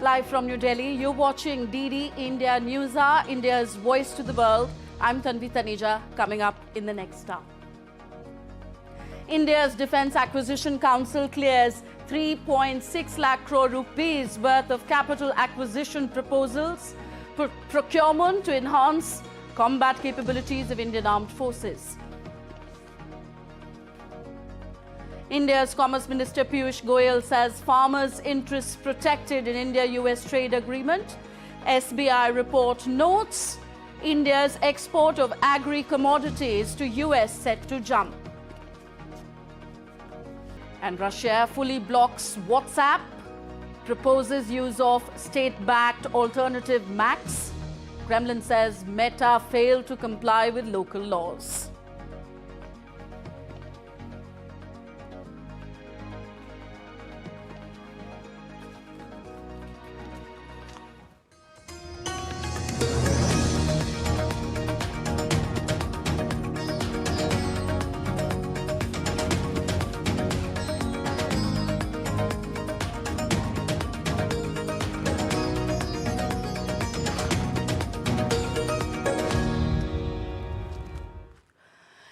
Live from New Delhi, you're watching DD India Newshour, India's voice to the world. I'm Tanvi Taneja, coming up in the next hour. India's Defence Acquisition Council clears 3.6 lakh crore rupees worth of capital acquisition proposals for procurement to enhance combat capabilities of Indian Armed Forces. India's Commerce Minister Piyush Goyal says farmers' interests protected in India-US trade agreement. SBI report notes India's export of agri-commodities to US set to jump. And Russia fully blocks WhatsApp, proposes use of state-backed alternative Max. Kremlin says Meta failed to comply with local laws.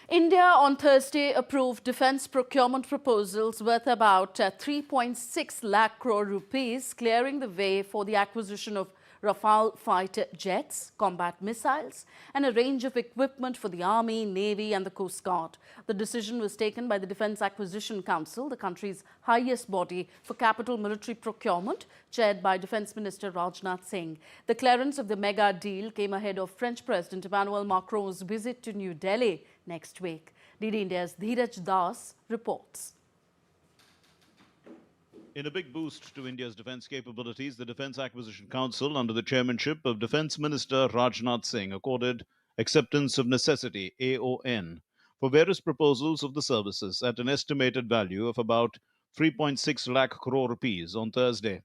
India on Thursday approved defence procurement proposals worth about 3.6 lakh crore rupees, clearing the way for the acquisition of Rafale fighter jets, combat missiles and a range of equipment for the Army, Navy and the Coast Guard. The decision was taken by the Defence Acquisition Council, the country's highest body for capital military procurement, chaired by Defence Minister Rajnath Singh. The clearance of the mega deal came ahead of French President Emmanuel Macron's visit to New Delhi next week. DD India's Dheeraj Das reports. In a big boost to India's defence capabilities, the Defence Acquisition Council, under the chairmanship of Defence Minister Rajnath Singh, accorded Acceptance of Necessity, AON, for various proposals of the services at an estimated value of about 3.6 lakh crore rupees on Thursday.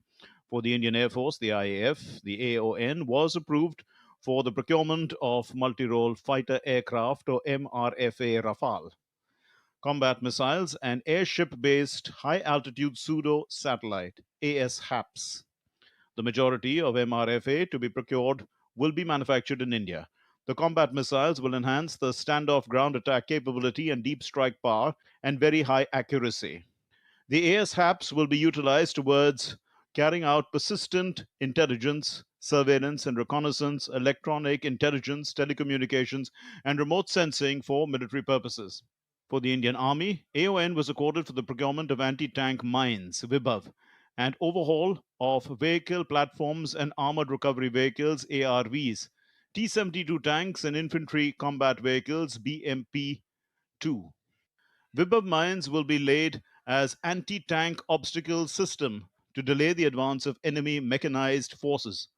For the Indian Air Force, the IAF, the AON was approved for the procurement of multi-role fighter aircraft or MRFA Rafale, combat missiles and airship-based high-altitude pseudo-satellite ASHAPs. The majority of MRFA to be procured will be manufactured in India. The combat missiles will enhance the standoff ground attack capability and deep strike power and very high accuracy. The ASHAPs will be utilized towards carrying out persistent intelligence, surveillance and reconnaissance, electronic intelligence, telecommunications and remote sensing for military purposes. For the Indian Army, AON was accorded for the procurement of anti-tank mines, VIBAV, and overhaul of vehicle platforms and armored recovery vehicles, ARVs, T-72 tanks and infantry combat vehicles, BMP-2. VIBAV mines will be laid as anti-tank obstacle system to delay the advance of enemy mechanized forces.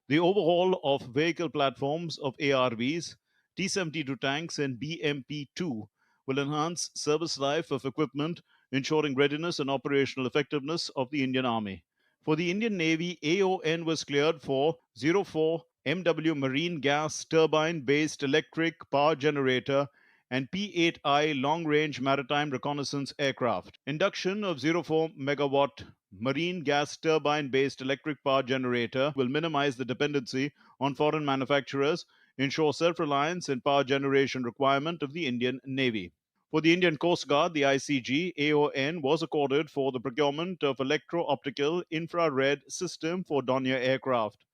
The overhaul of vehicle platforms of ARVs, T-72 tanks and BMP-2 will enhance service life of equipment, ensuring readiness and operational effectiveness of the Indian Army. For the Indian Navy, AON was cleared for 04 MW marine gas turbine-based electric power generator and P-8I long-range maritime reconnaissance aircraft. Induction of 04 megawatt marine gas turbine-based electric power generator will minimize the dependency on foreign manufacturers, ensure self-reliance and power generation requirement of the Indian Navy. For the Indian Coast Guard, the ICG, AON was accorded for the procurement of electro-optical infrared system for Dornier aircraft.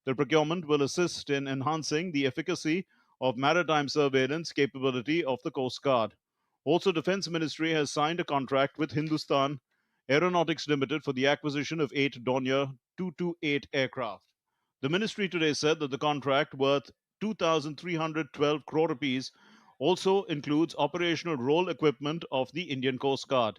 The procurement will assist in enhancing the efficacy of maritime surveillance capability of the Coast Guard. Also, Defence Ministry has signed a contract with Hindustan Aeronautics Limited for the acquisition of 8 Dornier 228 aircraft. The ministry today said that the contract worth 2,312 crore rupees also includes operational role equipment of the Indian Coast Guard.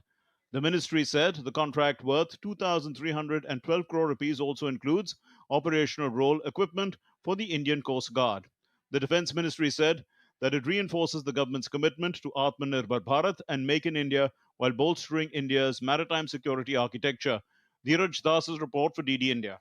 The ministry said the contract worth 2,312 crore rupees also includes operational role equipment for the Indian Coast Guard. The Defence Ministry said that it reinforces the government's commitment to Atmanirbhar Bharat and Make in India while bolstering India's maritime security architecture. Dheeraj Das's report for DD India.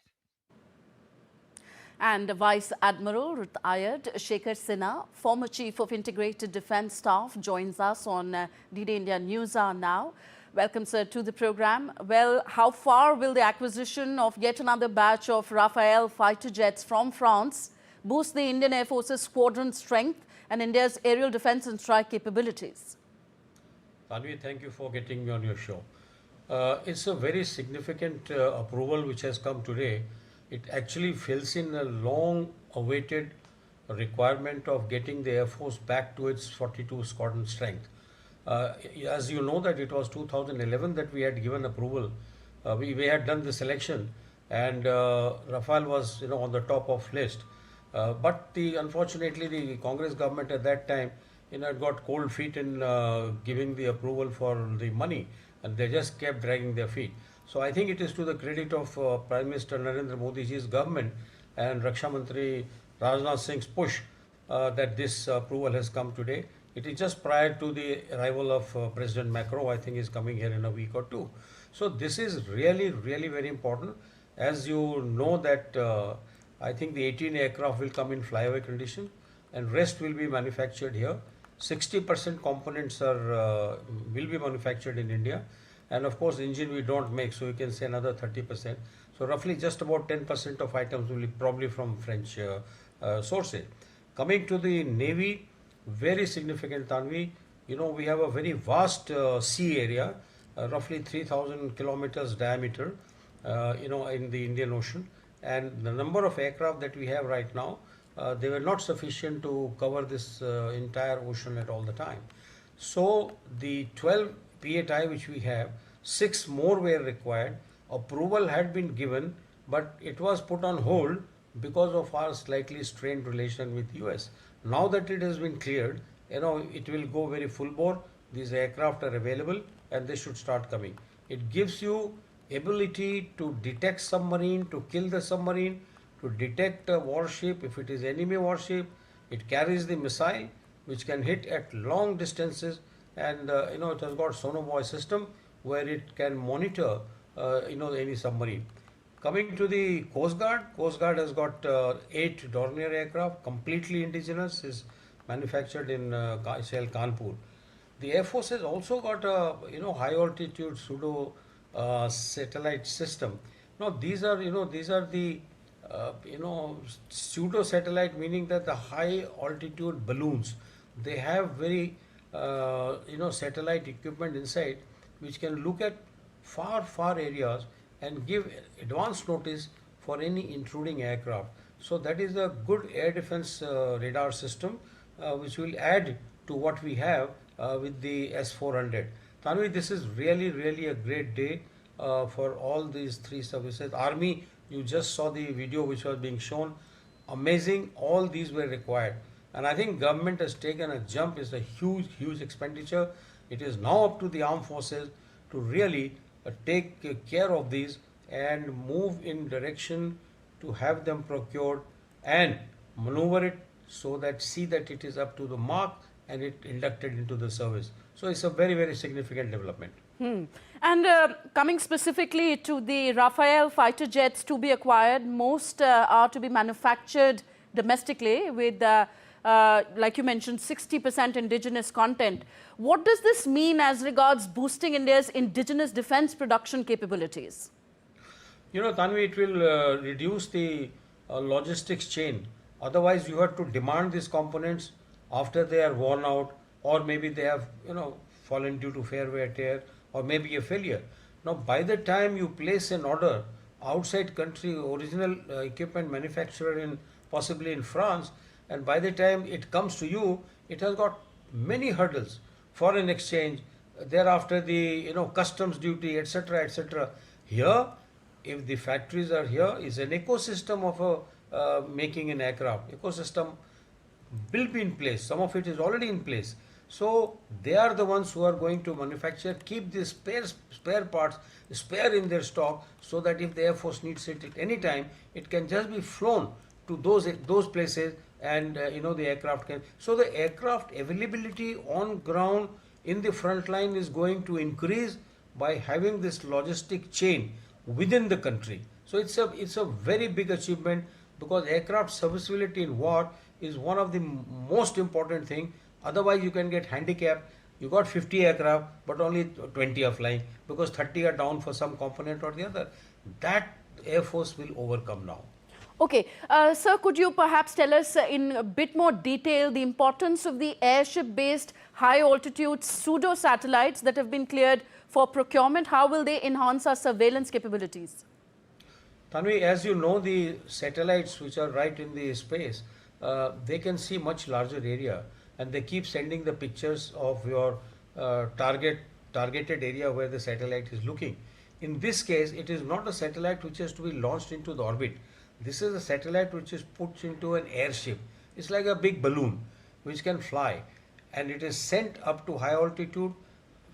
And Vice Admiral retired Shekhar Sinha, former Chief of Integrated Defence Staff, joins us on DD India News Hour now. Welcome, sir, to the program. Well, how far will the acquisition of yet another batch of Rafale fighter jets from France boost the Indian Air Force's squadron strength and India's aerial defense and strike capabilities? Tanvi, thank you for getting me on your show. It's a very significant approval which has come today. It actually fills in a long-awaited requirement of getting the Air Force back to its 42 squadron strength. As you know that it was 2011 that we had given approval. We had done the selection, and Rafale was on the top of list. But unfortunately the Congress government at that time had got cold feet in giving the approval for the money, and they just kept dragging their feet. So I think it is to the credit of Prime Minister Narendra Modi's government and Raksha Mantri Rajnath Singh's push that this approval has come today. It is just prior to the arrival of President Macron. I think is coming here in a week or two. So this is really very important. As you know that I think the 18 aircraft will come in flyaway condition, and rest will be manufactured here. 60% components will be manufactured in India, and of course engine we don't make, so you can say another 30%. So roughly just about 10% of items will be probably from French sources. Coming to the Navy, very significant, Tanvi. We have a very vast sea area, roughly 3,000 kilometers diameter, in the Indian Ocean, and the number of aircraft that we have right now, they were not sufficient to cover this entire ocean at all the time. So the 12 PATI which we have, 6 more were required. Approval had been given, but it was put on hold because of our slightly strained relation with US. Now that it has been cleared, it will go very full bore. These aircraft are available and they should start coming. It gives you ability to detect submarine, to kill the submarine, to detect a warship if it is enemy warship. It carries the missile which can hit at long distances, and it has got sonobuoy system where it can monitor any submarine. Coming to the Coast Guard has got 8 Dornier aircraft, completely indigenous, is manufactured in Kanpur. The Air Force has also got a high altitude pseudo satellite system. Now these are the pseudo satellite, meaning that the high altitude balloons, they have very satellite equipment inside which can look at far areas and give advance notice for any intruding aircraft. So that is a good air defense radar system which will add to what we have with the S-400. Tanvi, this is really a great day for all these 3 services. Army, you just saw the video which was being shown. Amazing, all these were required. And I think government has taken a jump. It's a huge expenditure. It is now up to the armed forces to really take care of these and move in direction to have them procured and maneuver it so that it is up to the mark and it inducted into the service. So it's a very significant development. And coming specifically to the Rafale fighter jets to be acquired, most are to be manufactured domestically with, like you mentioned, 60% indigenous content. What does this mean as regards boosting India's indigenous defense production capabilities? Tanvi, it will reduce the logistics chain. Otherwise, you have to demand these components after they are worn out, or maybe they have fallen due to fair wear tear, or maybe a failure. Now, by the time you place an order outside country, original equipment manufacturer possibly in France, and by the time it comes to you, it has got many hurdles, foreign exchange, thereafter the customs duty, etc. Here, if the factories are here, is an ecosystem of making an aircraft. Ecosystem will be in place. Some of it is already in place. So they are the ones who are going to manufacture, keep the spare parts, spare in their stock, so that if the Air Force needs it at any time, it can just be flown to those places, and the aircraft can. So the aircraft availability on ground in the front line is going to increase by having this logistic chain within the country. So it's a very big achievement, because aircraft serviceability in war is one of the most important thing. Otherwise you can get handicapped. You got 50 aircraft, but only 20 are flying because 30 are down for some component or the other. That Air Force will overcome now. Okay, sir, could you perhaps tell us in a bit more detail the importance of the airship-based high-altitude pseudo-satellites that have been cleared for procurement? How will they enhance our surveillance capabilities? Tanvi, as you know, the satellites which are right in the space, they can see much larger area, and they keep sending the pictures of your targeted area where the satellite is looking. In this case, it is not a satellite which has to be launched into the orbit. This is a satellite which is put into an airship. It's like a big balloon which can fly, and it is sent up to high altitude,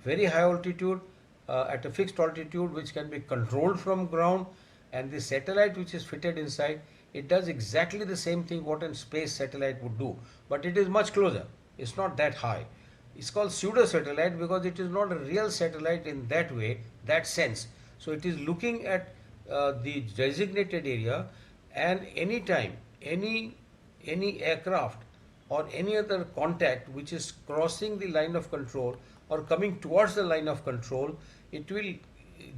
very high altitude, at a fixed altitude which can be controlled from ground. And the satellite which is fitted inside, it does exactly the same thing what a space satellite would do, but it is much closer. It's not that high. It's called pseudo satellite because it is not a real satellite in that way, that sense. So it is looking at the designated area, and anytime any aircraft or any other contact which is crossing the line of control or coming towards the line of control, it will,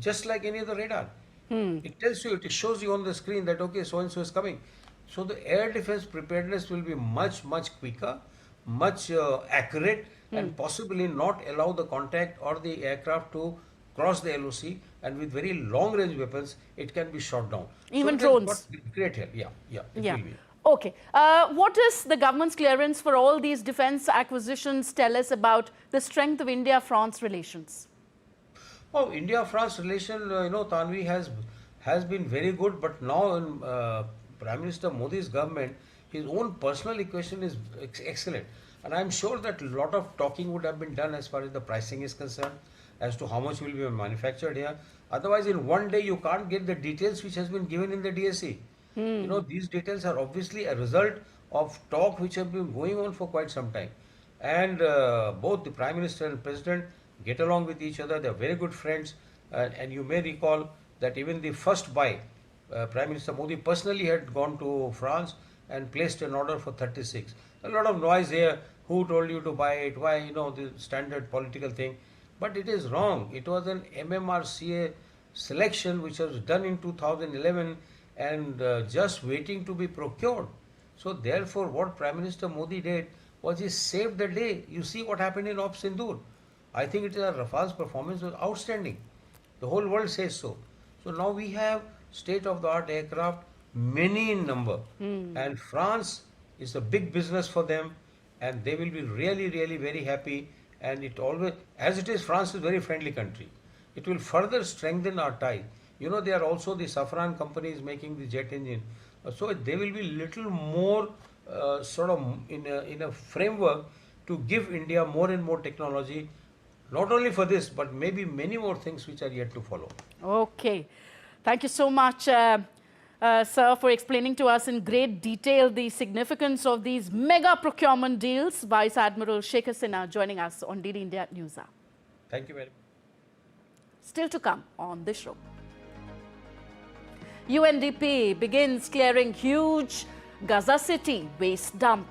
just like any other radar, it tells you, it shows you on the screen that okay, so and so is coming. So the air defense preparedness will be much quicker, much accurate, and possibly not allow the contact or the aircraft to cross the LOC, and with very long range weapons it can be shot down. Even so drones. Great help. Yeah, it will be. Okay. What does the government's clearance for all these defense acquisitions tell us about the strength of India-France relations? Oh, India-France relation, Tanvi, has been very good, but now in Prime Minister Modi's government, his own personal equation is excellent. And I'm sure that a lot of talking would have been done as far as the pricing is concerned, as to how much will be manufactured here. Otherwise, in one day, you can't get the details which has been given in the DSE. These details are obviously a result of talk which have been going on for quite some time. And both the Prime Minister and President get along with each other. They are very good friends. And you may recall that even the first buy, Prime Minister Modi personally had gone to France and placed an order for 36. A lot of noise here. Who told you to buy it? Why? The standard political thing. But it is wrong. It was an MMRCA selection which was done in 2011 and just waiting to be procured. So therefore, what Prime Minister Modi did was he saved the day. You see what happened in Op Sindoor. I think it is Rafale's performance was outstanding. The whole world says so. So now we have state-of-the-art aircraft, many in number, and France is a big business for them, and they will be really very happy. And it always, as it is, France is a very friendly country. It will further strengthen our tie. They are also the Safran companies making the jet engine. So they will be little more sort of in a framework to give India more and more technology, not only for this, but maybe many more things which are yet to follow. Okay. Thank you so much, sir, for explaining to us in great detail the significance of these mega procurement deals. Vice Admiral Shekhar Sinha joining us on DD India News Hour. Thank you very much. Still to come on this show. UNDP begins clearing huge Gaza City waste dump.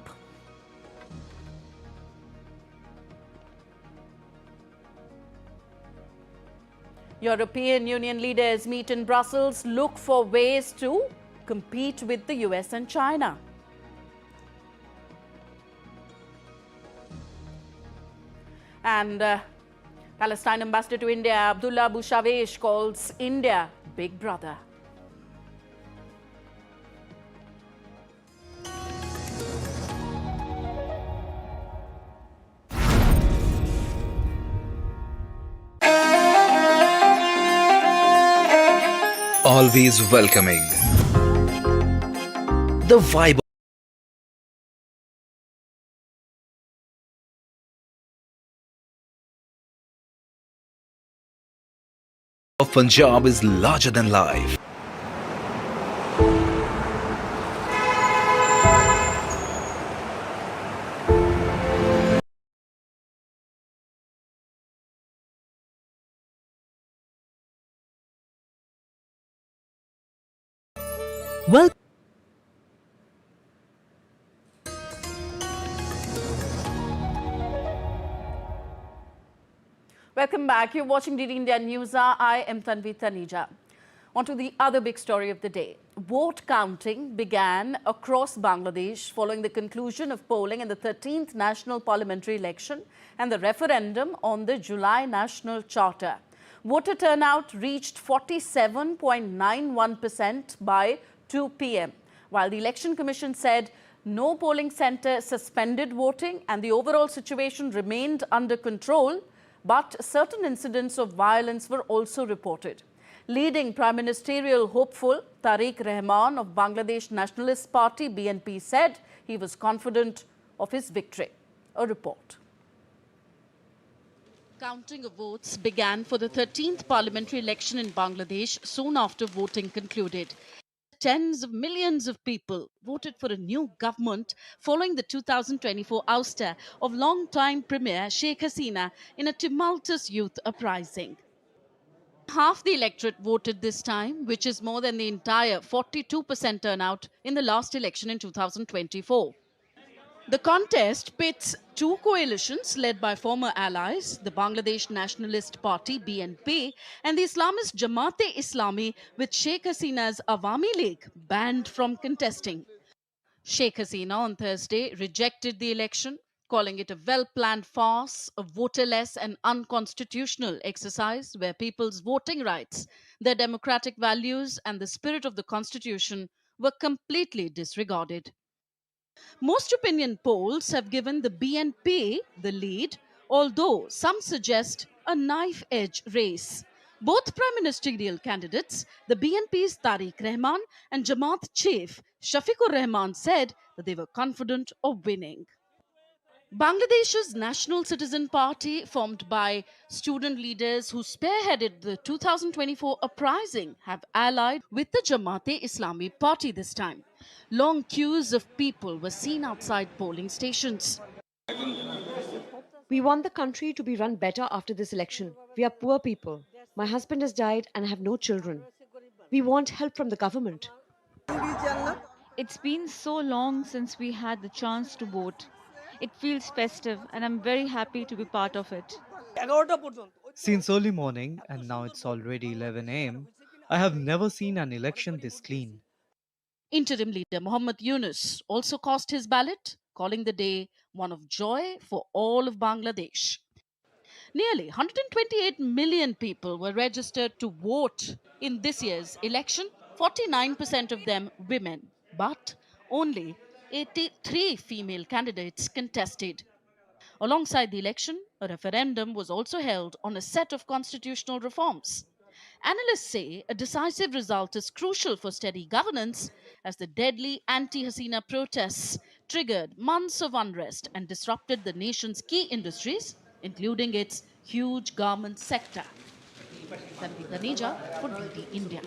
European Union leaders meet in Brussels, look for ways to compete with the US and China. And Palestine ambassador to India, Abdullah Bushavesh, calls India big brother. Always welcoming. The vibe of Punjab is larger than life. Well, Welcome back. You're watching DD India News. I am Tanvi Taneja. On to the other big story of the day. Vote counting began across Bangladesh following the conclusion of polling in the 13th National Parliamentary Election and the referendum on the July National Charter. Voter turnout reached 47.91% by 2 p.m., while the Election Commission said no polling centre suspended voting and the overall situation remained under control, but certain incidents of violence were also reported. Leading Prime Ministerial hopeful Tariq Rahman of Bangladesh Nationalist Party BNP said he was confident of his victory. A report. Counting of votes began for the 13th parliamentary election in Bangladesh soon after voting concluded. Tens of millions of people voted for a new government following the 2024 ouster of long-time Premier Sheikh Hasina in a tumultuous youth uprising. Half the electorate voted this time, which is more than the entire 42% turnout in the last election in 2024. The contest pits two coalitions led by former allies, the Bangladesh Nationalist Party BNP and the Islamist Jamaat-e-Islami, with Sheikh Hasina's Awami League banned from contesting. Sheikh Hasina on Thursday rejected the election, calling it a well-planned farce, a voterless and unconstitutional exercise where people's voting rights, their democratic values and the spirit of the constitution were completely disregarded. Most opinion polls have given the BNP the lead, although some suggest a knife-edge race. Both prime ministerial candidates, the BNP's Tariq Rahman and Jamaat chief Shafiqur Rahman, said that they were confident of winning. Bangladesh's National Citizen Party, formed by student leaders who spearheaded the 2024 uprising, have allied with the Jamaat-e-Islami party this time. Long queues of people were seen outside polling stations. We want the country to be run better after this election. We are poor people. My husband has died and I have no children. We want help from the government. It's been so long since we had the chance to vote. It feels festive and I'm very happy to be part of it. Since early morning, and now it's already 11 a.m., I have never seen an election this clean. Interim leader Muhammad Yunus also cast his ballot, calling the day one of joy for all of Bangladesh. Nearly 128 million people were registered to vote in this year's election, 49% of them women, but only 83 female candidates contested. Alongside the election, a referendum was also held on a set of constitutional reforms. Analysts say a decisive result is crucial for steady governance, as the deadly anti-Hasina protests triggered months of unrest and disrupted the nation's key industries, including its huge garment sector. Tanvi Taneja for DD India.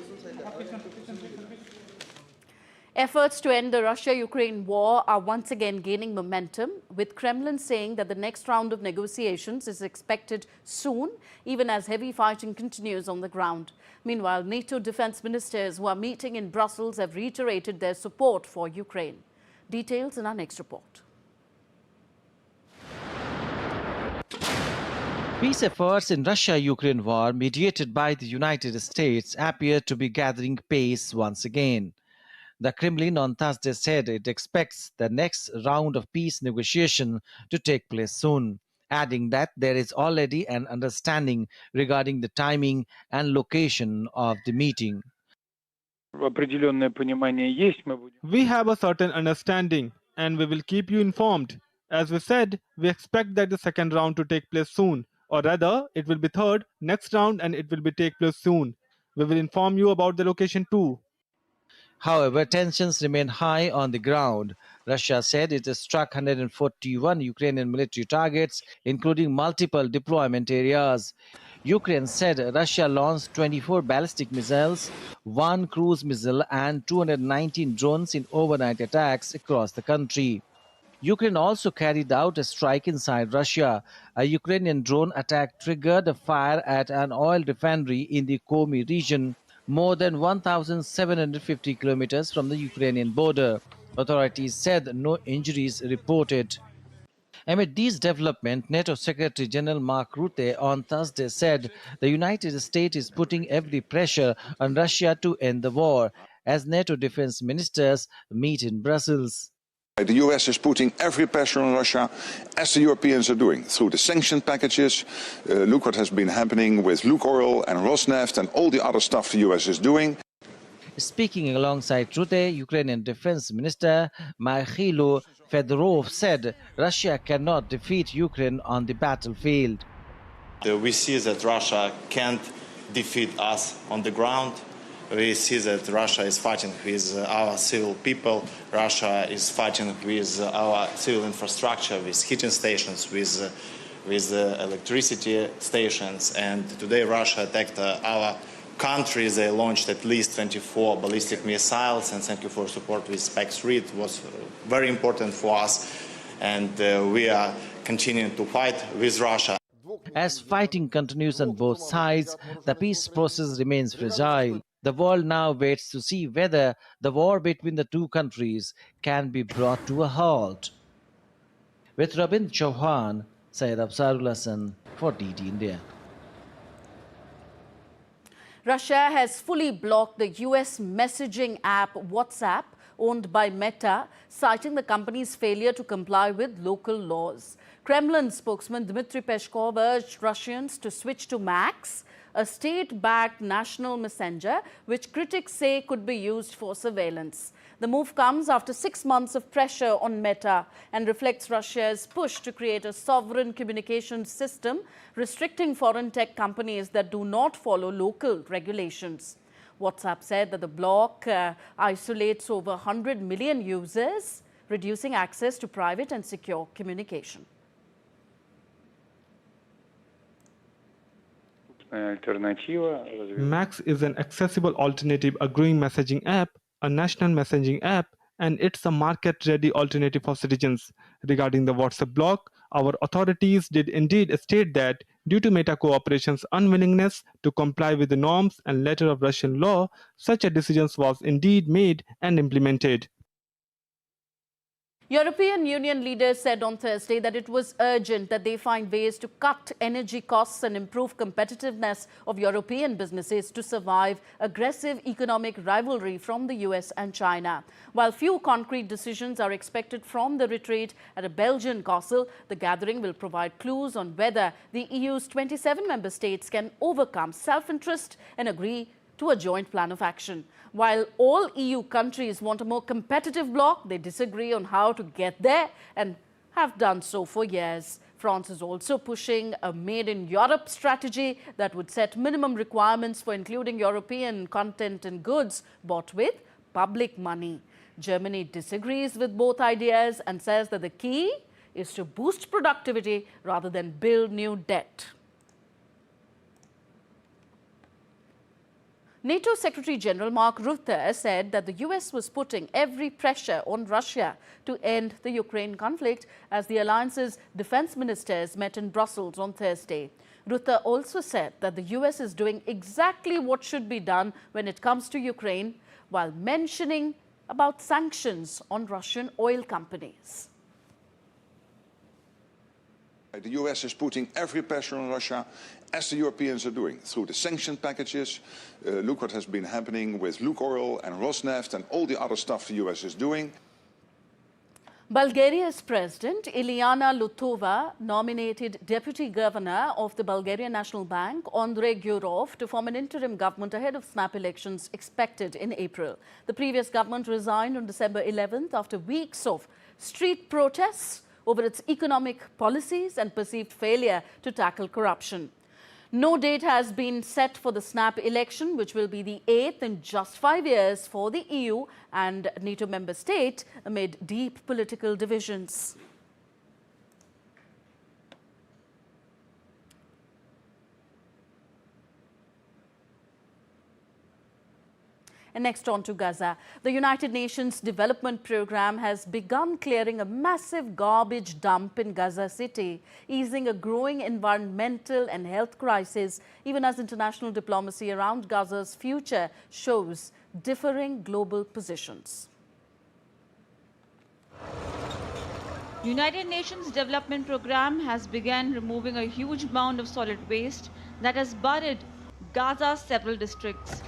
Efforts to end the Russia-Ukraine war are once again gaining momentum, with Kremlin saying that the next round of negotiations is expected soon, even as heavy fighting continues on the ground. Meanwhile, NATO defense ministers who are meeting in Brussels have reiterated their support for Ukraine. Details in our next report. Peace efforts in Russia-Ukraine war, mediated by the United States, appear to be gathering pace once again. The Kremlin on Thursday said it expects the next round of peace negotiation to take place soon, adding that there is already an understanding regarding the timing and location of the meeting. We have a certain understanding and we will keep you informed. As we said, we expect that the second round to take place soon, or rather, it will be third, next round, and it will be take place soon. We will inform you about the location too. However, tensions remain high on the ground. Russia said it has struck 141 Ukrainian military targets, including multiple deployment areas. Ukraine said Russia launched 24 ballistic missiles, 1 cruise missile and 219 drones in overnight attacks across the country. Ukraine also carried out a strike inside Russia. A Ukrainian drone attack triggered a fire at an oil refinery in the Komi region, more than 1,750 kilometers from the Ukrainian border. Authorities said no injuries reported. Amid these developments, NATO Secretary General Mark Rutte on Thursday said the United States is putting every pressure on Russia to end the war as NATO defense ministers meet in Brussels. The US is putting every pressure on Russia, as the Europeans are doing, through the sanction packages. Look what has been happening with Lukoil and Rosneft and all the other stuff the US is doing. Speaking alongside Rutte, Ukrainian Defense Minister Mikhailo Fedorov said Russia cannot defeat Ukraine on the battlefield. We see that Russia can't defeat us on the ground. We see that Russia is fighting with our civil people. Russia is fighting with our civil infrastructure, with heating stations, with electricity stations. And today Russia attacked our country. They launched at least 24 ballistic missiles. And thank you for support with SPEC-3. It was very important for us. And we are continuing to fight with Russia. As fighting continues on both sides, the peace process remains fragile. The world now waits to see whether the war between the two countries can be brought to a halt. With Rabin Chauhan, Syed Absarul Hassan for DT India. Russia has fully blocked the US messaging app WhatsApp, owned by Meta, citing the company's failure to comply with local laws. Kremlin spokesman Dmitry Peskov urged Russians to switch to Max, a state-backed national messenger which critics say could be used for surveillance. The move comes after 6 months of pressure on Meta and reflects Russia's push to create a sovereign communications system restricting foreign tech companies that do not follow local regulations. WhatsApp said that the block isolates over 100 million users, reducing access to private and secure communication. Max is an accessible alternative agreeing messaging app, a national messaging app, and it's a market-ready alternative for citizens. Regarding the WhatsApp block, our authorities did indeed state that due to Meta Corporation's unwillingness to comply with the norms and letter of Russian law, such a decision was indeed made and implemented. European Union leaders said on Thursday that it was urgent that they find ways to cut energy costs and improve competitiveness of European businesses to survive aggressive economic rivalry from the US and China. While few concrete decisions are expected from the retreat at a Belgian castle, the gathering will provide clues on whether the EU's 27 member states can overcome self-interest and agree to a joint plan of action. While all EU countries want a more competitive bloc, they disagree on how to get there and have done so for years. France is also pushing a Made in Europe strategy that would set minimum requirements for including European content and goods bought with public money. Germany disagrees with both ideas and says that the key is to boost productivity rather than build new debt. NATO Secretary General Mark Rutte said that the US was putting every pressure on Russia to end the Ukraine conflict as the alliance's defense ministers met in Brussels on Thursday. Rutte also said that the US is doing exactly what should be done when it comes to Ukraine, while mentioning about sanctions on Russian oil companies. The US is putting every pressure on Russia, as the Europeans are doing, through the sanction packages. Look what has been happening with Lukoil and Rosneft and all the other stuff the US is doing. Bulgaria's president, Ileana Lutova, nominated Deputy Governor of the Bulgarian National Bank, Andrei Gurov, to form an interim government ahead of snap elections expected in April. The previous government resigned on December 11th after weeks of street protests over its economic policies and perceived failure to tackle corruption. No date has been set for the snap election, which will be the 8th in just 5 years for the EU and NATO member state amid deep political divisions. And next on to Gaza. The United Nations Development Programme has begun clearing a massive garbage dump in Gaza City, easing a growing environmental and health crisis, even as international diplomacy around Gaza's future shows differing global positions. United Nations Development Programme has begun removing a huge mound of solid waste that has buried Gaza's several districts.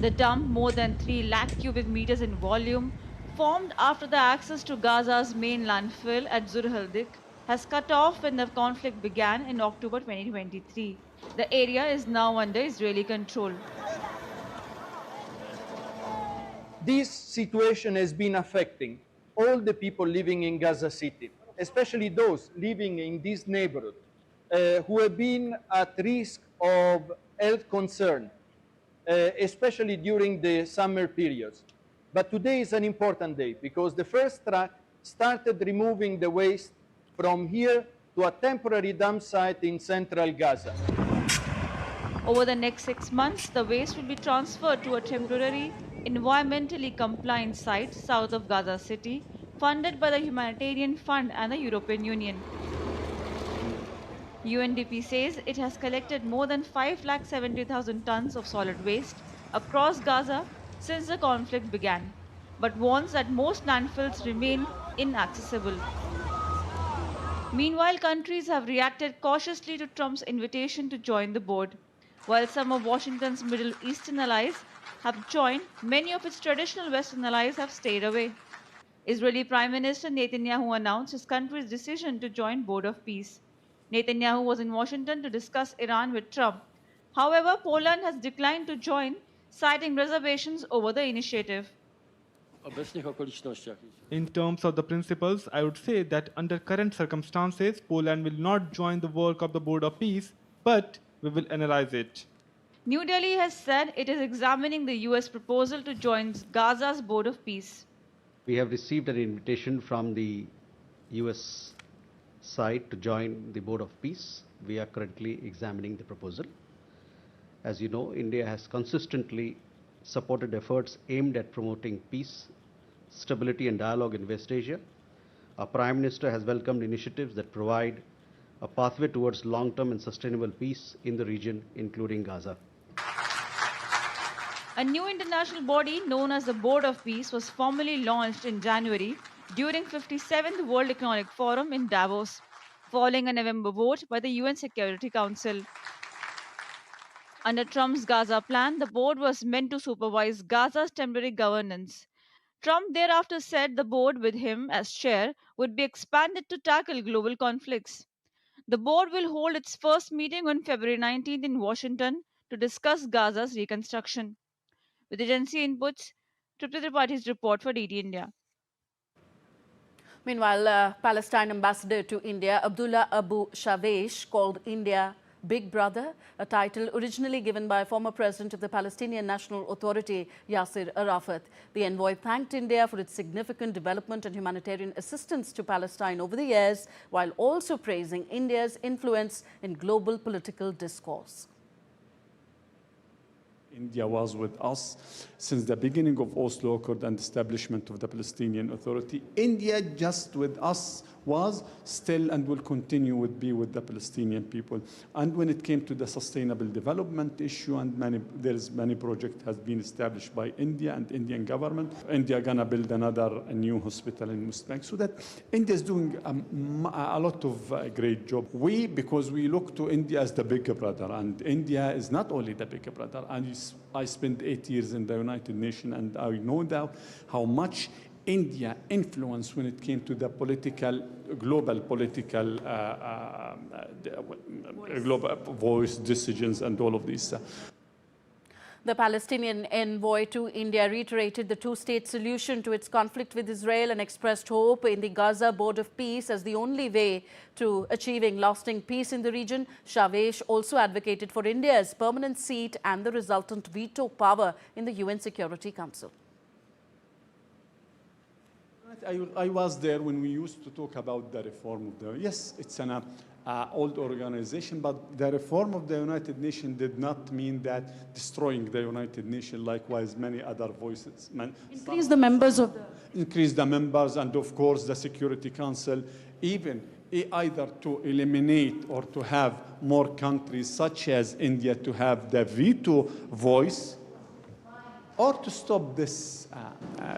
The dump, more than 3 lakh cubic meters in volume, formed after the access to Gaza's main landfill at Zur Haldik has cut off when the conflict began in October 2023. The area is now under Israeli control. This situation has been affecting all the people living in Gaza City, especially those living in this neighborhood who have been at risk of health concern, especially during the summer periods. But today is an important day because the first truck started removing the waste from here to a temporary dump site in central Gaza. Over the next 6 months, the waste will be transferred to a temporary, environmentally compliant site south of Gaza City, funded by the Humanitarian Fund and the European Union. UNDP says it has collected more than 570,000 tons of solid waste across Gaza since the conflict began, but warns that most landfills remain inaccessible. Meanwhile, countries have reacted cautiously to Trump's invitation to join the board. While some of Washington's Middle Eastern allies have joined, many of its traditional Western allies have stayed away. Israeli Prime Minister Netanyahu announced his country's decision to join Board of Peace. Netanyahu was in Washington to discuss Iran with Trump. However, Poland has declined to join, citing reservations over the initiative. In terms of the principles, I would say that under current circumstances, Poland will not join the work of the Board of Peace, but we will analyze it. New Delhi has said it is examining the US proposal to join Gaza's Board of Peace. We have received an invitation from the US side to join the Board of Peace. We are currently examining the proposal. As you know, India has consistently supported efforts aimed at promoting peace, stability and dialogue in West Asia. Our Prime Minister has welcomed initiatives that provide a pathway towards long-term and sustainable peace in the region, including Gaza. A new international body known as the Board of Peace was formally launched in January during 57th World Economic Forum in Davos, following a November vote by the UN Security Council. Under Trump's Gaza plan, the board was meant to supervise Gaza's temporary governance. Trump thereafter said the board, with him as chair, would be expanded to tackle global conflicts. The board will hold its first meeting on February 19th in Washington to discuss Gaza's reconstruction. With agency inputs, Tripti Tripaঠি's report for DD India. Meanwhile, Palestine ambassador to India, Abdullah Abu Shavesh, called India Big Brother, a title originally given by former president of the Palestinian National Authority, Yasser Arafat. The envoy thanked India for its significant development and humanitarian assistance to Palestine over the years, while also praising India's influence in global political discourse. India was with us since the beginning of Oslo Accord and establishment of the Palestinian Authority. India just with us was, still and will continue to be with the Palestinian people. And when it came to the sustainable development issue, and many projects has been established by India and Indian government. India gonna build a new hospital in West Bank. So that India is doing a lot of great job. Because we look to India as the big brother, and India is not only the big brother. And I spent 8 years in the United Nations, and I know now how much India influence when it came to the global political global voice decisions and all of these. The Palestinian envoy to India reiterated the two-state solution to its conflict with Israel and expressed hope in the Gaza Board of Peace as the only way to achieving lasting peace in the region. Shavesh also advocated for India's permanent seat and the resultant veto power in the UN Security Council. I was there when we used to talk about the reform of the... Yes, it's an old organization, but the reform of the United Nations did not mean that destroying the United Nations, likewise many other voices. Increase the members of the... Increase the members, and of course the Security Council, even either to eliminate or to have more countries such as India to have the veto voice, or to stop this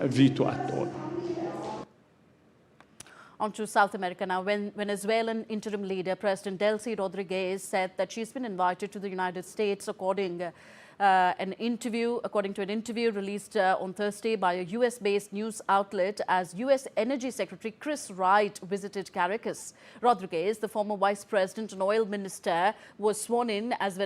veto at all. On to South America now. When Venezuelan interim leader President Delcy Rodriguez said that she's been invited to the United States according to an interview released on Thursday by a US-based news outlet as US Energy Secretary Chris Wright visited Caracas. Rodriguez, the former vice president and oil minister, was sworn in as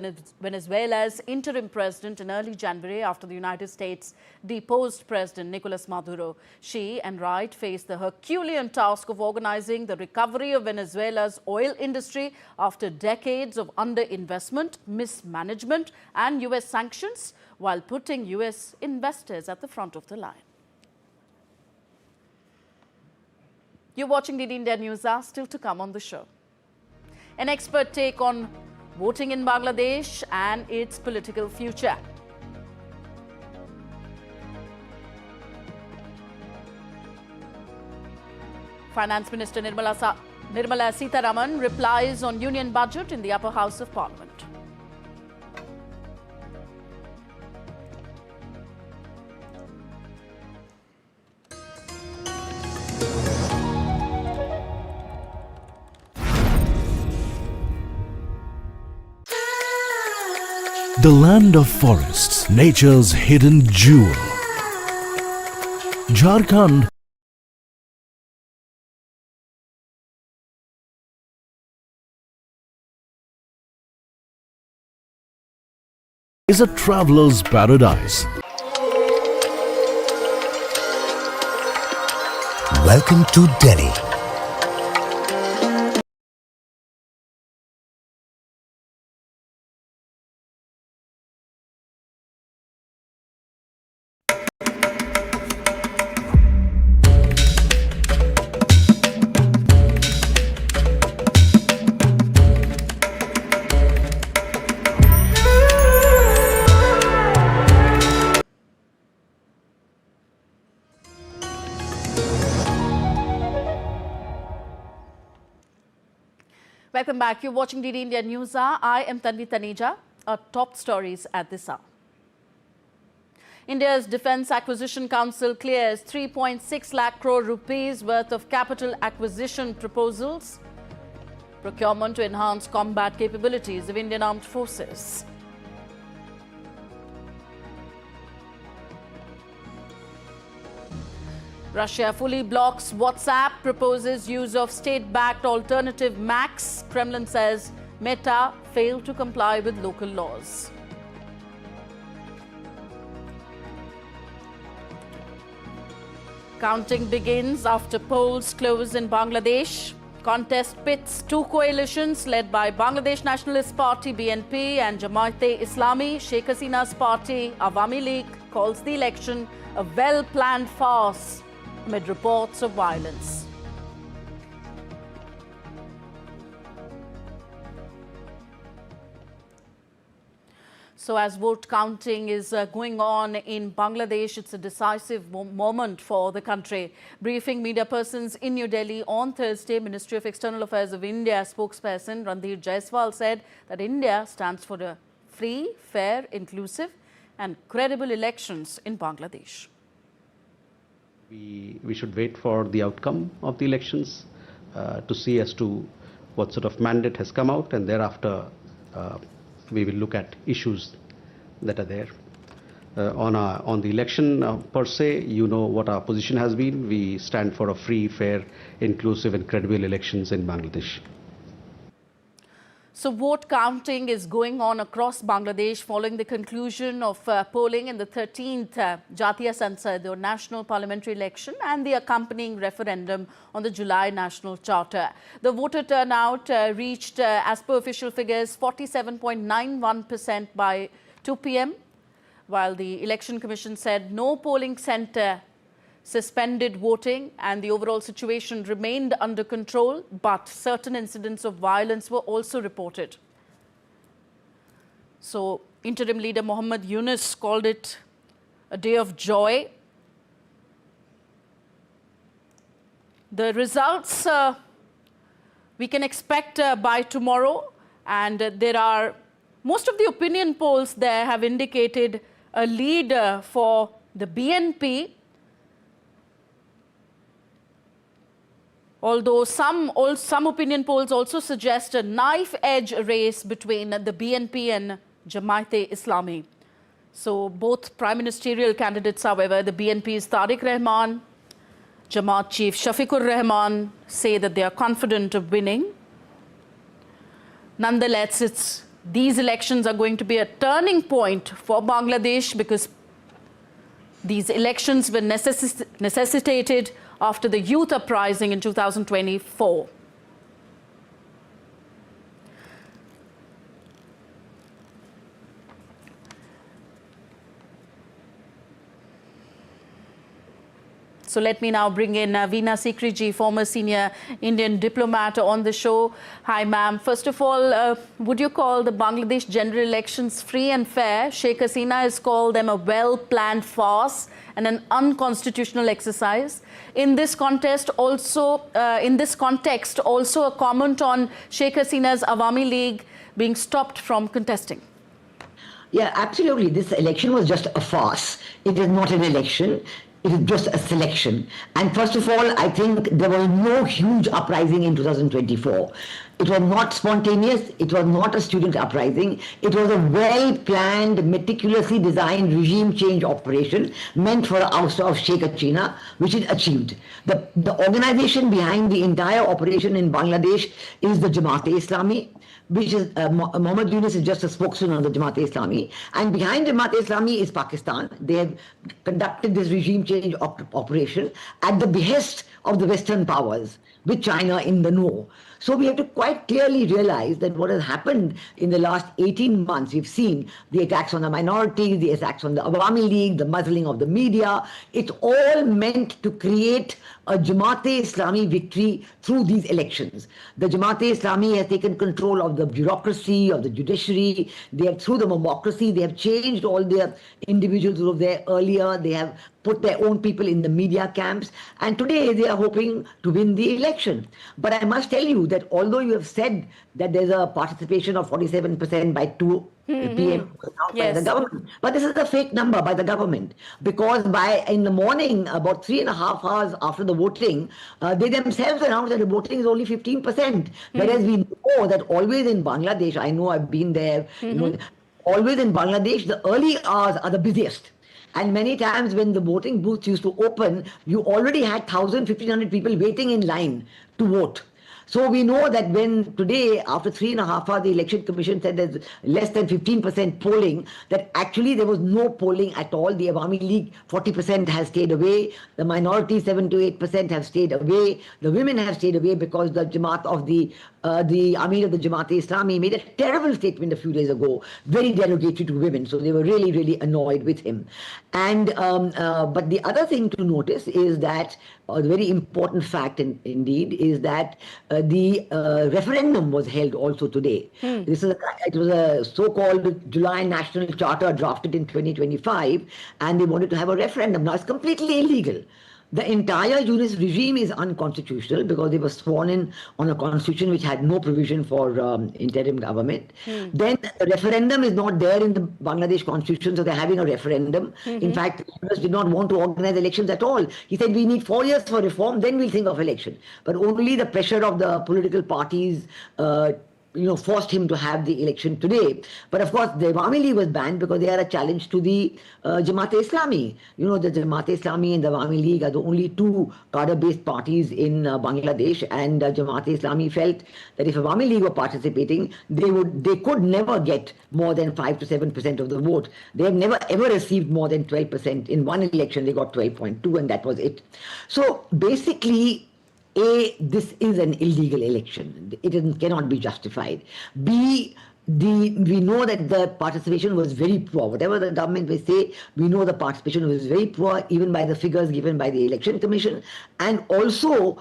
Venezuela's interim president in early January after the United States deposed President Nicolas Maduro. She and Wright faced the Herculean task of organizing the recovery of Venezuela's oil industry after decades of underinvestment, mismanagement and US sanctions, while putting US investors at the front of the line. You're watching DD India News Hour, still to come on the show. An expert take on voting in Bangladesh and its political future. Finance Minister Nirmala Sitharaman replies on Union Budget in the upper house of Parliament. The land of forests, nature's hidden jewel. Jharkhand is a traveler's paradise. Welcome to Delhi. Welcome back. You're watching DD India News Hour. I am Tanvi Taneja. Our top stories at this hour. India's Defence Acquisition Council clears 3.6 lakh crore rupees worth of capital acquisition proposals. Procurement to enhance combat capabilities of Indian Armed Forces. Russia fully blocks WhatsApp, proposes use of state-backed alternative Max. Kremlin says Meta failed to comply with local laws. Counting begins after polls close in Bangladesh. Contest pits two coalitions led by Bangladesh Nationalist Party BNP and Jamaat-e-Islami. Sheikh Hasina's party Awami League calls the election a well-planned farce amid reports of violence. So as vote counting is going on in Bangladesh, it's a decisive moment for the country. Briefing media persons in New Delhi on Thursday, Ministry of External Affairs of India spokesperson Ranveer Jaiswal said that India stands for a free, fair, inclusive and credible elections in Bangladesh. We should wait for the outcome of the elections to see as to what sort of mandate has come out, and thereafter we will look at issues that are there. On the election per se, you know what our position has been. We stand for a free, fair, inclusive and credible elections in Bangladesh. So vote counting is going on across Bangladesh following the conclusion of polling in the 13th Jatiya Sansad or National Parliamentary Election and the accompanying referendum on the July National Charter. The voter turnout reached, as per official figures, 47.91% by 2 p.m., while the Election Commission said no polling centre suspended voting and the overall situation remained under control, but certain incidents of violence were also reported. So, interim leader Mohammad Yunus called it a day of joy. The results we can expect by tomorrow, and there are most of the opinion polls there have indicated a lead for the BNP Although some opinion polls also suggest a knife-edge race between the BNP and Jamaat-e-Islami. So both prime ministerial candidates, however, the BNP's Tariq Rahman, Jamaat chief Shafiqur Rahman, say that they are confident of winning. Nonetheless, these elections are going to be a turning point for Bangladesh because these elections were necessitated after the youth uprising in 2024. So let me now bring in Veena Sikriji, former senior Indian diplomat on the show. Hi, ma'am. First of all, would you call the Bangladesh general elections free and fair? Sheikh Hasina has called them a well-planned farce and an unconstitutional exercise. In this context, also a comment on Sheikh Hasina's Awami League being stopped from contesting. Yeah, absolutely. This election was just a farce. It is not an election. It is just a selection. And first of all, I think there was no huge uprising in 2024. It was not spontaneous. It was not a student uprising. It was a well-planned, meticulously designed regime change operation meant for the ouster of Sheikh Hasina, which is achieved. The organization behind the entire operation in Bangladesh is the Jamaat-e-Islami, which is Mohammed Yunus is just a spokesman of the Jamaat-e-Islami, and behind Jamaat-e-Islami is Pakistan. They have conducted this regime change operation at the behest of the Western powers, with China in the know. So we have to quite clearly realize that what has happened in the last 18 months, we've seen the attacks on the minorities, the attacks on the Awami League, the muzzling of the media. It's all meant to create a Jamaat-e-Islami victory through these elections. The Jamaat-e-Islami has taken control of the bureaucracy, of the judiciary. They have, through the democracy, they have changed all their individuals who were there earlier. They have put their own people in the media camps, and today they are hoping to win the election. But I must tell you that although you have said that there's a participation of 47% by 2 p.m. by the government, but this is a fake number by the government, because in the morning, about 3.5 hours after the voting, they themselves announced that the voting is only 15%, whereas we know that always in Bangladesh, I know I've been there, you know, always in Bangladesh, the early hours are the busiest. And many times when the voting booths used to open, you already had 1,000, 1,500 people waiting in line to vote. So we know that when today, after 3.5 hours, the Election Commission said there's less than 15% polling, that actually there was no polling at all. The Awami League, 40% has stayed away. The minorities, 7 to 8% have stayed away. The women have stayed away because the Jamaat of the Amir of the Jamaat-e-Islami made a terrible statement a few days ago, very derogatory to women. So they were really, really annoyed with him. And but the other thing to notice is that a very important fact indeed is that the referendum was held also today. It was a so-called July National Charter drafted in 2025, and they wanted to have a referendum. Now it's completely illegal. The entire Yunus regime is unconstitutional because they were sworn in on a constitution which had no provision for interim government. Then the referendum is not there in the Bangladesh constitution, so they're having a referendum. In fact, Yunus did not want to organize elections at all. He said, we need 4 years for reform, then we'll think of election. But only the pressure of the political parties forced him to have the election today. But of course, the Awami League was banned because they are a challenge to the Jamaat-e-Islami. You know, the Jamaat-e-Islami and the Awami League are the only two cadre-based parties in Bangladesh, and Jamaat-e-Islami felt that if Awami League were participating, they could never get more than 5 to 7% of the vote. They have never ever received more than 12%. In one election, they got 12.2, and that was it. So basically, A, this is an illegal election. It cannot be justified. B, we know that the participation was very poor. Whatever the government may say, we know the participation was very poor, even by the figures given by the Election Commission, and also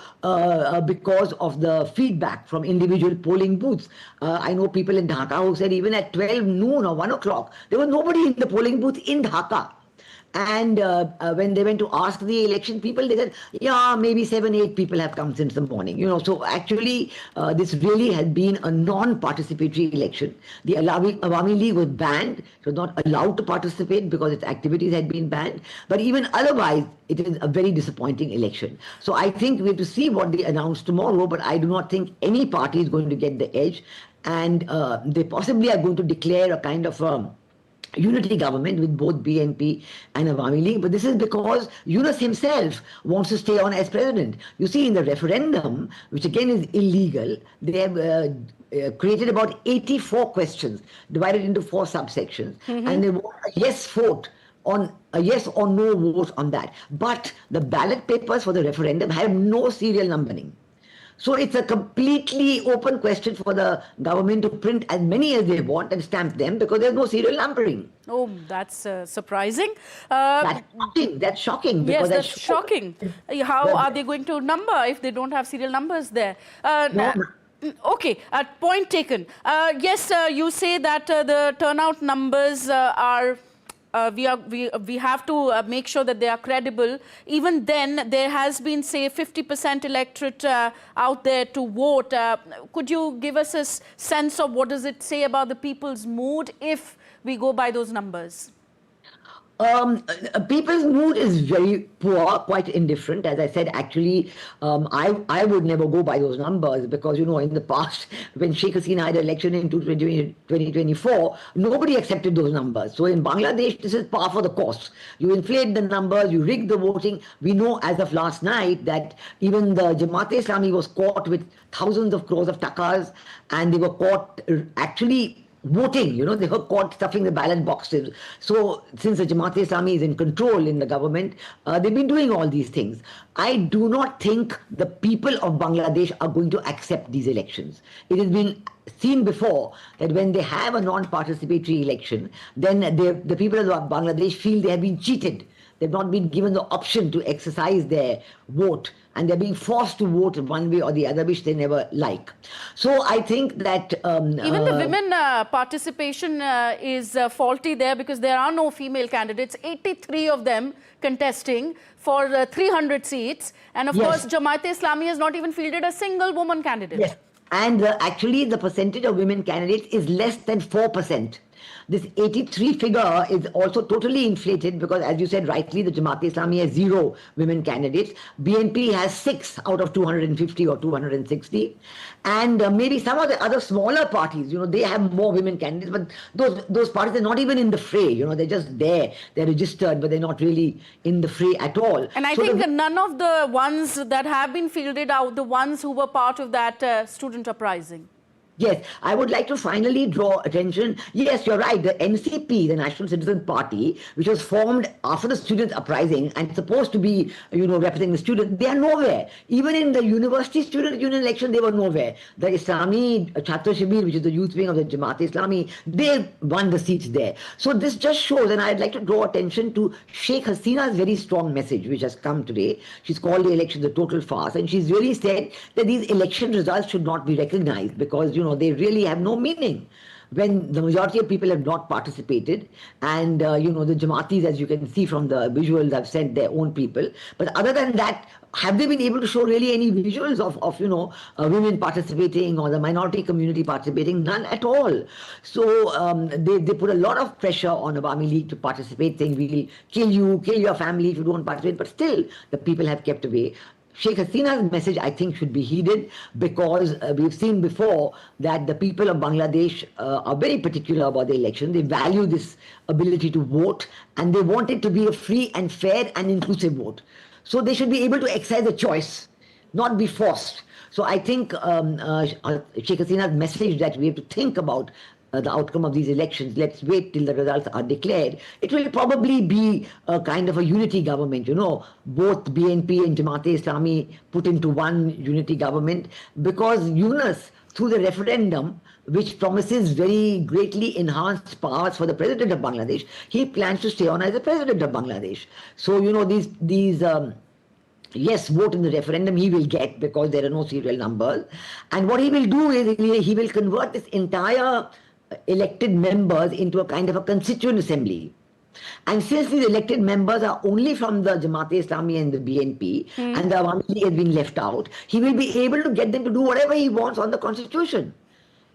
because of the feedback from individual polling booths. I know people in Dhaka who said even at 12 noon or 1 o'clock, there was nobody in the polling booth in Dhaka. And when they went to ask the election people, they said, yeah, maybe 7, 8 people have come since the morning. So actually, this really has been a non-participatory election. The Awami League was banned. It was not allowed to participate because its activities had been banned. But even otherwise, it is a very disappointing election. So I think we have to see what they announce tomorrow, but I do not think any party is going to get the edge. And they possibly are going to declare a kind of unity government with both BNP and Awami League. But this is because Yunus himself wants to stay on as president. You see, in the referendum, which again is illegal, they have created about 84 questions divided into 4 subsections. And they want a yes vote on a yes or no vote on that. But the ballot papers for the referendum have no serial numbering. So it's a completely open question for the government to print as many as they want and stamp them because there's no serial numbering. Oh, that's surprising. That's shocking. Yes, that's shocking. How are they going to number if they don't have serial numbers there? Okay, point taken. Yes, you say that the turnout numbers are... we have to make sure that they are credible. Even then, there has been, say, 50% electorate out there to vote. Could you give us a sense of what does it say about the people's mood if we go by those numbers? People's mood is very poor, quite indifferent. As I said, actually, I would never go by those numbers because, in the past, when Sheikh Hasina had an election in 2024, nobody accepted those numbers. So in Bangladesh, this is par for the course. You inflate the numbers, you rig the voting. We know as of last night that even the Jamaat-e-Islami was caught with thousands of crores of takas, and they were caught actually voting, they were caught stuffing the ballot boxes. So since the Jamaat-e-Islami is in control in the government, they've been doing all these things. I do not think the people of Bangladesh are going to accept these elections. It has been seen before that when they have a non-participatory election, then the people of Bangladesh feel they have been cheated. They've not been given the option to exercise their vote, and they're being forced to vote one way or the other, which they never like. So I think that... even the women participation is faulty there because there are no female candidates, 83 of them contesting for 300 seats. And of course, Jamaat-e-Islami has not even fielded a single woman candidate. Yes, and actually the percentage of women candidates is less than 4%. This 83 figure is also totally inflated because, as you said rightly, the Jamaat-e-Islami has 0 women candidates. BNP has 6 out of 250 or 260. And maybe some of the other smaller parties, they have more women candidates, but those parties are not even in the fray. They're just there. They're registered, but they're not really in the fray at all. And I think none of the ones that have been fielded out, the ones who were part of that student uprising. Yes, I would like to finally draw attention. Yes, you're right. The NCP, the National Citizen Party, which was formed after the student uprising and supposed to be, representing the students, they are nowhere. Even in the university student union election, they were nowhere. The Islami Chhatra Shibir, which is the youth wing of the Jamaat-e-Islami, they won the seats there. So this just shows, and I'd like to draw attention to Sheikh Hasina's very strong message, which has come today. She's called the election a total farce, and she's really said that these election results should not be recognized because, they really have no meaning when the majority of people have not participated. And, the Jamaatis, as you can see from the visuals, have sent their own people. But other than that, have they been able to show really any visuals of women participating or the minority community participating? None at all. So they put a lot of pressure on Awami League to participate, saying we'll kill your family if you don't participate. But still, the people have kept away. Sheikh Hasina's message, I think, should be heeded because we've seen before that the people of Bangladesh are very particular about the election. They value this ability to vote, and they want it to be a free and fair and inclusive vote. So they should be able to exercise a choice, not be forced. So I think Sheikh Hasina's message that we have to think about the outcome of these elections, let's wait till the results are declared. It will probably be a kind of a unity government, both BNP and Jamaat-e-Islami put into one unity government because Yunus, through the referendum, which promises very greatly enhanced powers for the president of Bangladesh, he plans to stay on as the president of Bangladesh. So, these yes vote in the referendum he will get because there are no serial numbers. And what he will do is he will convert this entire elected members into a kind of a constituent assembly. And since these elected members are only from the Jamaat-e-Islami and the BNP, and the Awami League has been left out, he will be able to get them to do whatever he wants on the constitution.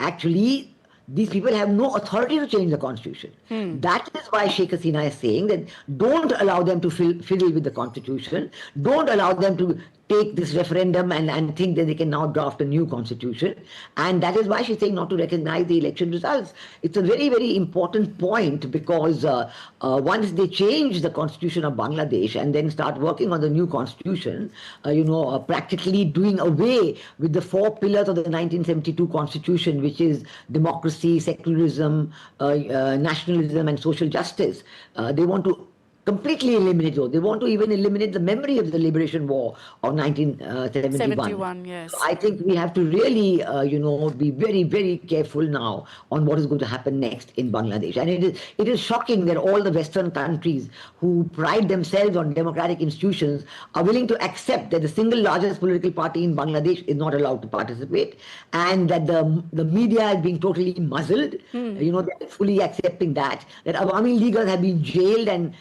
Actually, these people have no authority to change the constitution. That is why Sheikh Hasina is saying that don't allow them to fiddle with the constitution, don't allow them to take this referendum and think that they can now draft a new constitution. And that is why she's saying not to recognize the election results. It's a very, very important point, because once they change the constitution of Bangladesh and then start working on the new constitution, practically doing away with the 4 pillars of the 1972 constitution, which is democracy, secularism, nationalism and social justice. They want to completely eliminate those. They want to even eliminate the memory of the liberation war of 1971. Yes. So I think we have to really, be very, very careful now on what is going to happen next in Bangladesh. And it is shocking that all the Western countries who pride themselves on democratic institutions are willing to accept that the single largest political party in Bangladesh is not allowed to participate, and that the media is being totally muzzled. They're fully accepting that Awami Leaguers have been jailed and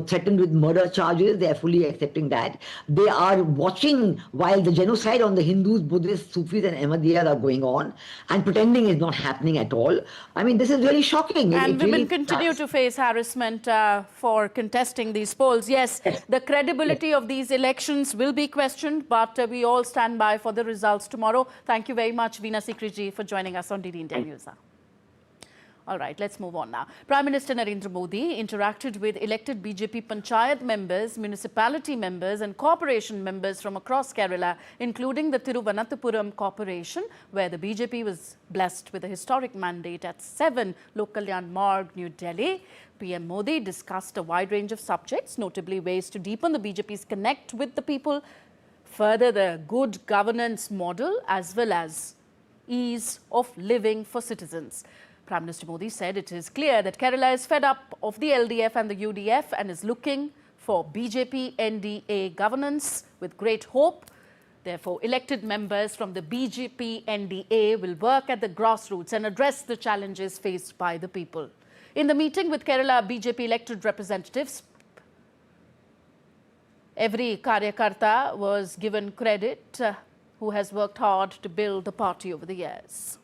threatened with murder charges. They are fully accepting that. They are watching while the genocide on the Hindus, Buddhists, Sufis and Ahmadiyas are going on and pretending it's not happening at all. I mean, this is really shocking. And women continue to face harassment for contesting these polls. Yes, the credibility of these elections will be questioned, but we all stand by for the results tomorrow. Thank you very much, Veena Sikriji, for joining us on DD India News. All right, let's move on now. Prime Minister Narendra Modi interacted with elected BJP Panchayat members, municipality members and corporation members from across Kerala, including the Thiruvananthapuram Corporation, where the BJP was blessed with a historic mandate at 7 Lok Kalyan Marg, New Delhi. PM Modi discussed a wide range of subjects, notably ways to deepen the BJP's connect with the people, further the good governance model, as well as ease of living for citizens. Prime Minister Modi said it is clear that Kerala is fed up of the LDF and the UDF and is looking for BJP NDA governance with great hope. Therefore, elected members from the BJP NDA will work at the grassroots and address the challenges faced by the people. In the meeting with Kerala BJP elected representatives, every Karyakarta was given credit who has worked hard to build the party over the years.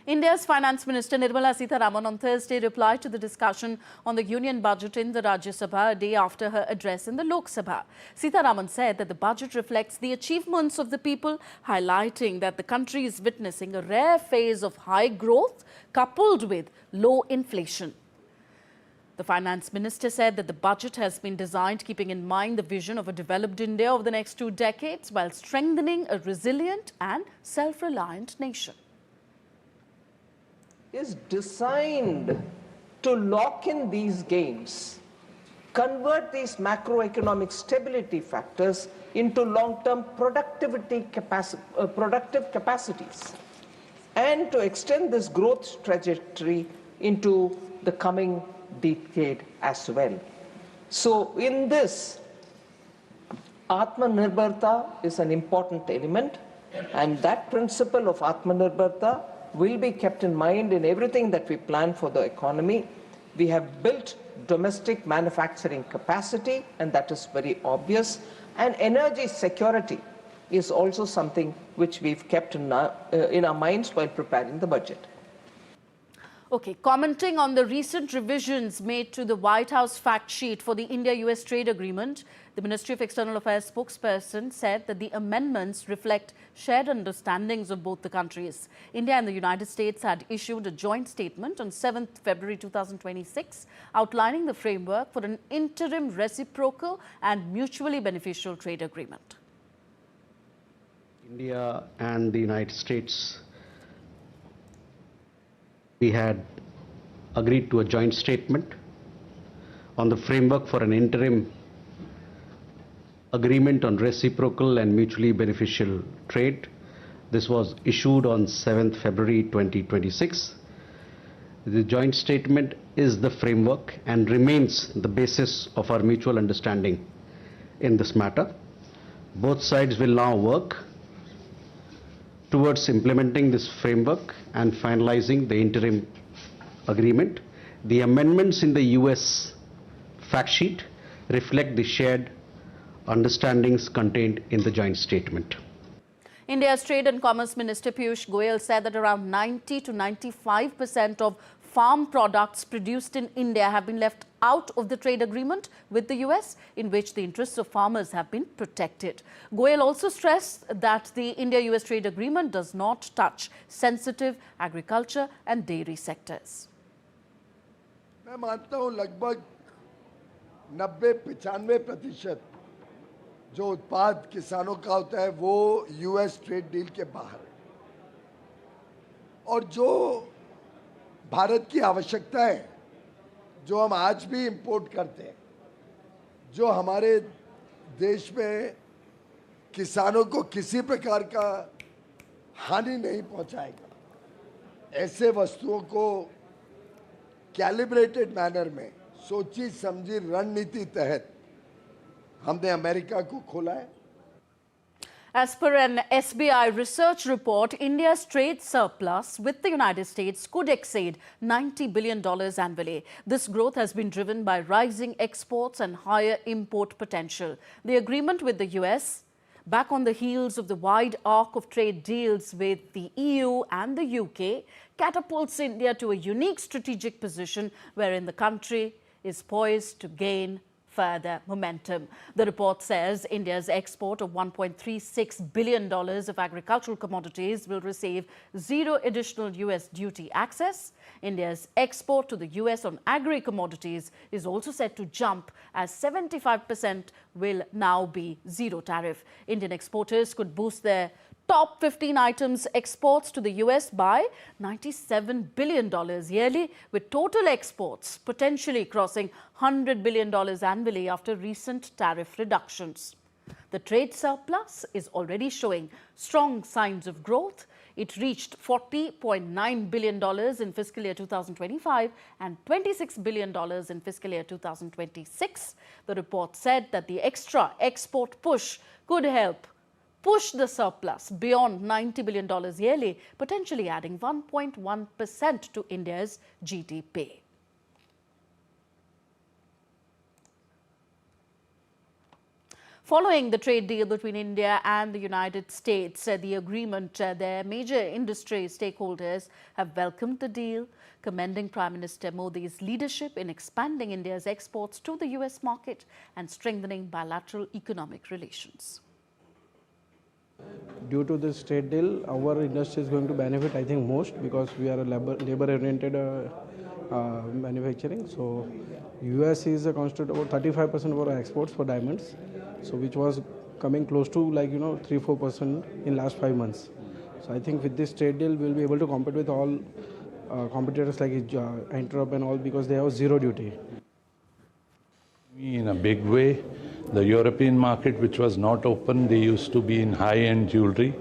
India's Finance Minister Nirmala Sitharaman on Thursday replied to the discussion on the Union budget in the Rajya Sabha a day after her address in the Lok Sabha. Sitharaman said that the budget reflects the achievements of the people, highlighting that the country is witnessing a rare phase of high growth coupled with low inflation. The Finance Minister said that the budget has been designed keeping in mind the vision of a developed India over the next 2 decades while strengthening a resilient and self-reliant nation. Is designed to lock in these gains, convert these macroeconomic stability factors into long-term productive capacities, and to extend this growth trajectory into the coming decade as well. So in this, Atmanirbharta is an important element, and that principle of Atmanirbharta will be kept in mind in everything that we plan for the economy. We have built domestic manufacturing capacity, and that is very obvious. And energy security is also something which we've kept in our minds while preparing the budget. Okay, commenting on the recent revisions made to the White House fact sheet for the India-US trade agreement, the Ministry of External Affairs spokesperson said that the amendments reflect shared understandings of both the countries. India and the United States had issued a joint statement on 7th February 2026 outlining the framework for an interim reciprocal and mutually beneficial trade agreement. India and the United States, we had agreed to a joint statement on the framework for an interim agreement on reciprocal and mutually beneficial trade. This was issued on 7th February 2026. The joint statement is the framework and remains the basis of our mutual understanding in this matter. Both sides will now work towards implementing this framework and finalizing the interim agreement. The amendments in the US fact sheet reflect the shared understandings contained in the joint statement. India's Trade and Commerce Minister Piyush Goyal said that around 90 to 95% of farm products produced in India have been left out of the trade agreement with the US, in which the interests of farmers have been protected. Goyal also stressed that the India-US trade agreement does not touch sensitive agriculture and dairy sectors. मैं मानता हूं लगभग 90-95% जो उत्पाद किसानों का होता है वो यूएस ट्रेड डील के बाहर है और जो भारत की आवश्यकता है जो हम आज भी इंपोर्ट करते हैं जो हमारे देश में किसानों को किसी प्रकार का हानि नहीं पहुंचाएगा ऐसे वस्तुओं को कैलिब्रेटेड मैनर में सोची समझी रणनीति तहत हमने अमेरिका को खोला है. As per an SBI research report, India's trade surplus with the United States could exceed $90 billion annually. This growth has been driven by rising exports and higher import potential. The agreement with the US, back on the heels of the wide arc of trade deals with the EU and the UK, catapults India to a unique strategic position wherein the country is poised to gain further momentum. The report says India's export of $1.36 billion of agricultural commodities will receive zero additional US duty access. India's export to the US on agri-commodities is also set to jump as 75% will now be zero tariff. Indian exporters could boost their top 15 items exports to the US by $97 billion yearly, with total exports potentially crossing $100 billion annually after recent tariff reductions. The trade surplus is already showing strong signs of growth. It reached $40.9 billion in fiscal year 2025 and $26 billion in fiscal year 2026. The report said that the extra export push could help push the surplus beyond $90 billion yearly, potentially adding 1.1% to India's GDP. Following the trade deal between India and the United States, the agreement, their major industry stakeholders have welcomed the deal, commending Prime Minister Modi's leadership in expanding India's exports to the US market and strengthening bilateral economic relations. Due to this trade deal, our industry is going to benefit, I think, most because we are a labor-oriented manufacturing. So, US is constitute about 35% of our exports for diamonds, so which was coming close to 3-4% in last 5 months. So, I think with this trade deal, we'll be able to compete with all competitors like Interop and all because they have zero duty. In a big way, the European market, which was not open, they used to be in high-end jewelry,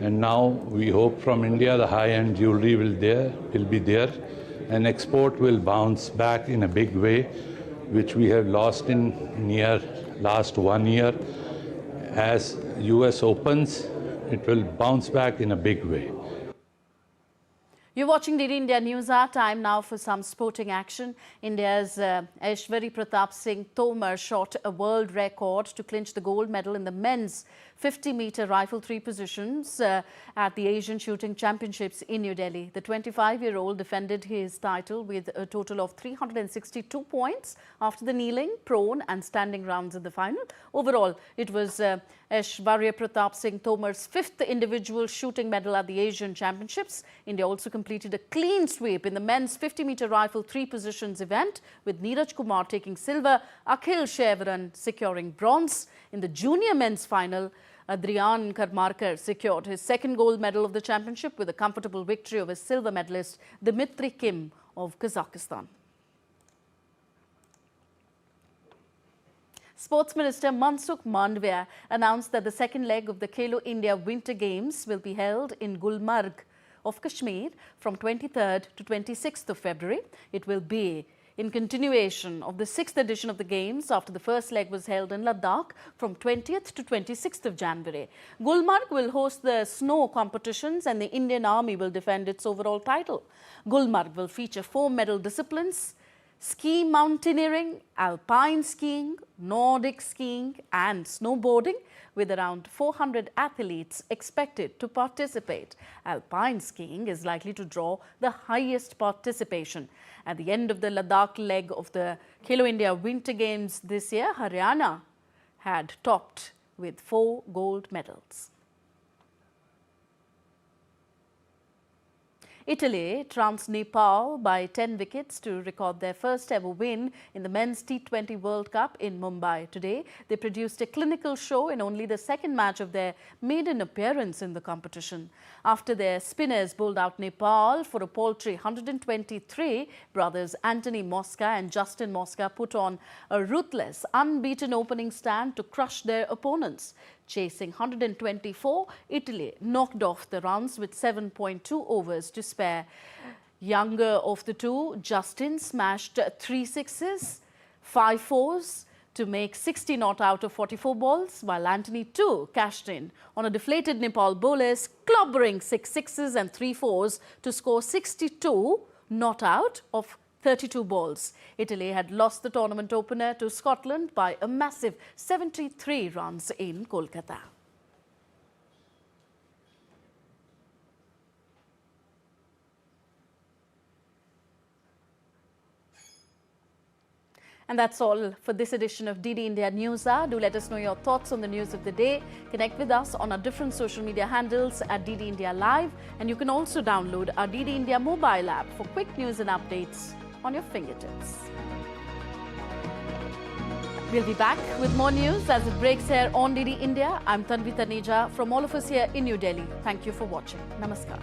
and now we hope from India the high-end jewelry will be there, and export will bounce back in a big way, which we have lost in near last 1 year. As US opens, it will bounce back in a big way. You're watching DD India News Hour. Time now for some sporting action. India's Aishwarya Pratap Singh Tomar shot a world record to clinch the gold medal in the men's 50-meter rifle 3 positions at the Asian Shooting Championships in New Delhi. The 25-year-old defended his title with a total of 362 points after the kneeling, prone and standing rounds in the final. Overall, it was Aishwarya Pratap Singh Tomar's 5th individual shooting medal at the Asian Championships. India also completed a clean sweep in the men's 50-meter rifle 3 positions event, with Neeraj Kumar taking silver, Akhil Shevaran securing bronze. In the junior men's final, Adrian Karmarkar secured his 2nd gold medal of the championship with a comfortable victory over silver medalist Dmitry Kim of Kazakhstan. Sports Minister Mansukh Mandavia announced that the second leg of the Khelo India Winter Games will be held in Gulmarg of Kashmir from 23rd to 26th of February. It will be in continuation of the 6th edition of the Games after the first leg was held in Ladakh from 20th to 26th of January. Gulmarg will host the snow competitions and the Indian Army will defend its overall title. Gulmarg will feature 4 medal disciplines: ski mountaineering, alpine skiing, Nordic skiing and snowboarding, with around 400 athletes expected to participate. Alpine skiing is likely to draw the highest participation. At the end of the Ladakh leg of the Khelo India Winter Games this year, Haryana had topped with 4 gold medals. Italy trounced Nepal by 10 wickets to record their first ever win in the Men's T20 World Cup in Mumbai today. They produced a clinical show in only the second match of their maiden appearance in the competition. After their spinners bowled out Nepal for a paltry 123, brothers Anthony Mosca and Justin Mosca put on a ruthless, unbeaten opening stand to crush their opponents. Chasing 124, Italy knocked off the runs with 7.2 overs to spare. Younger of the two, Justin smashed 3 sixes, 5 fours to make 60 not out of 44 balls, while Anthony too cashed in on a deflated Nepal bowlers, clobbering 6 sixes and 3 fours to score 62 not out of 32 balls. Italy had lost the tournament opener to Scotland by a massive 73 runs in Kolkata. And that's all for this edition of DD India News Hour. Do let us know your thoughts on the news of the day. Connect with us on our different social media handles at DD India Live. And you can also download our DD India mobile app for quick news and updates on your fingertips. We'll be back with more news as it breaks here on DD India. I'm Tanvi Taneja from all of us here in New Delhi. Thank you for watching. Namaskar.